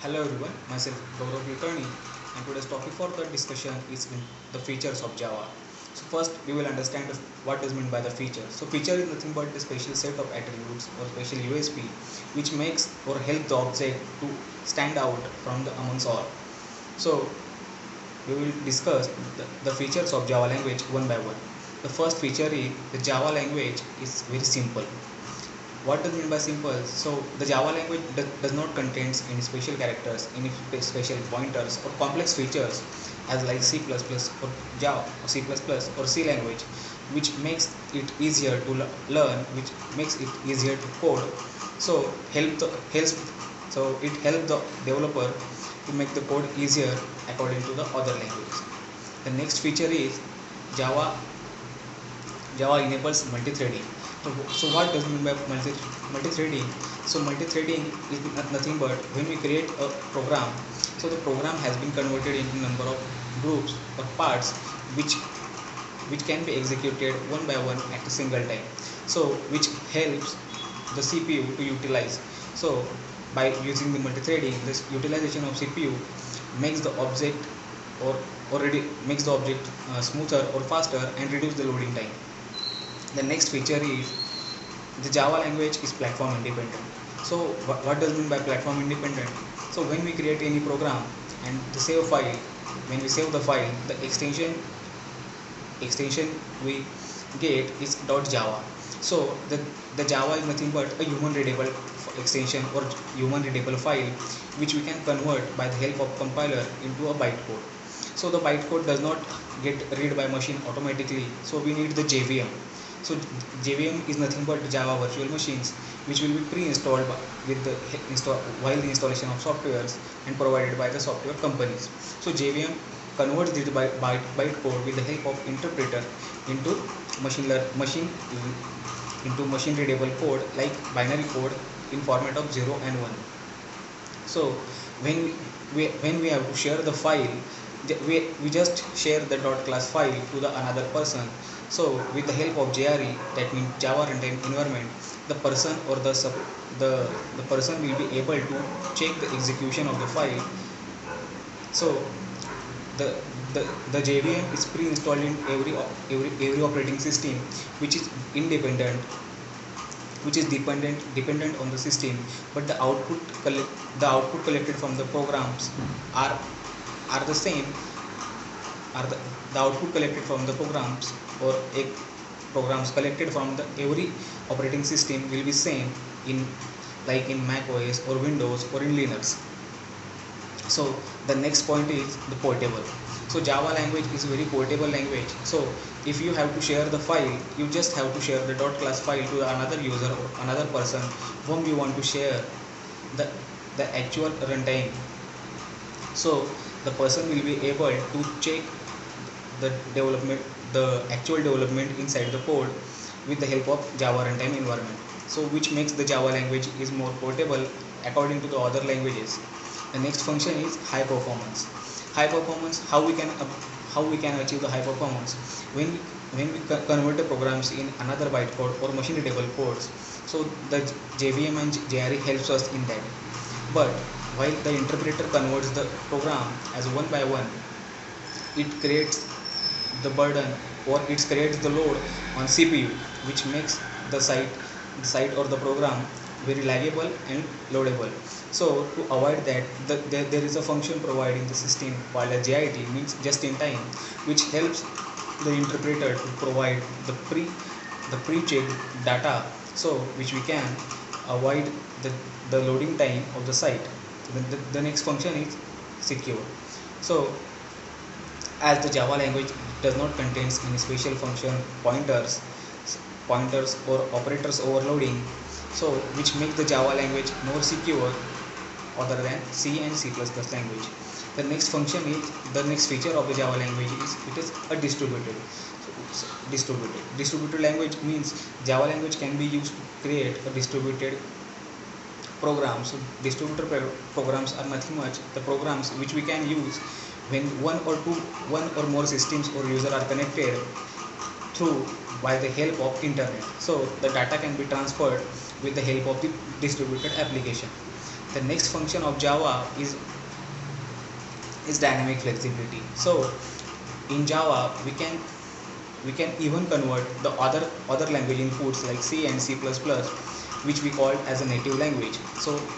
Hello everyone, myself Gaurav Kulkarni, and today's topic for the discussion is the features of Java. So first we will understand what is meant by the feature. So feature is nothing but a special set of attributes or special USP which makes or help the object to stand out from the amongst all. So we will discuss the features of Java language one by one. The first feature is the Java language is very simple. What does it mean by simple? So the Java language does not contain any special characters, any special pointers or complex features as like C++ or Java or C++ or C language, which makes it easier to learn, which makes it easier to code. So it helps the developer to make the code easier according to the other languages. The next feature is Java Java enables multi-threading. So what does it mean by multi-threading? So multi-threading is nothing but when we create a program, so the program has been converted into number of groups or parts which can be executed one by one at a single time. So which helps the CPU to utilize. So by using the multi-threading, this utilization of CPU makes the object or already makes the object smoother or faster and reduce the loading time. The next feature is the Java language is platform independent. So what does it mean by platform independent? So when we create any program and the save file, when we save the file, the extension we get is .java. So the Java is nothing but a human readable extension or human readable file which we can convert by the help of compiler into a bytecode. So the bytecode does not get read by machine automatically, so we need the JVM. So JVM is nothing but Java virtual machines which will be pre-installed with the while the installation of softwares and provided by the software companies. So JVM converts this bytecode with the help of interpreter into machine into machine readable code like binary code in format of 0 and 1. So when we have to share the file, we just share the .class file to the another person. So with the help of JRE, that means Java runtime environment, the person or the person will be able to check the execution of the file. So the the JVM is pre-installed in every operating system, which is independent, which is dependent on the system, but the output collected from the programs are the same, are the output collected from the programs or programs collected from the every operating system will be same in like in Mac OS or Windows or in Linux. So the next point is the portable. So Java language is a very portable language. So if you have to share the file, you just have to share the .class file to another user or another person whom you want to share the actual runtime. So the person will be able to check the actual development inside the code with the help of Java runtime environment. So which makes the Java language is more portable according to the other languages. The next function is high performance. High performance, how we can achieve the high performance when we convert the programs in another bytecode or machine readable codes. So the JVM and JRE helps us in that. But while the interpreter converts the program as one by one, it creates the burden or it creates the load on CPU, which makes the site or the program very laggable and loadable. So to avoid that, there is a function providing the system called a JIT, means just in time, which helps the interpreter to provide the pre-checked data, so which we can avoid the loading time of the site. The next function is secure. So as the Java language does not contain any special function pointers or operators overloading, so which make the Java language more secure other than C and C++ language. The next feature of the Java language is it is a distributed language means Java language can be used to create a distributed program. So distributed programs are nothing much the programs which we can use when one or more systems or user are connected through by the help of internet. So the data can be transferred with the help of the distributed application. The next function of Java is dynamic flexibility. So in Java we can even convert the other language inputs like C and C++, which we call as a native language. So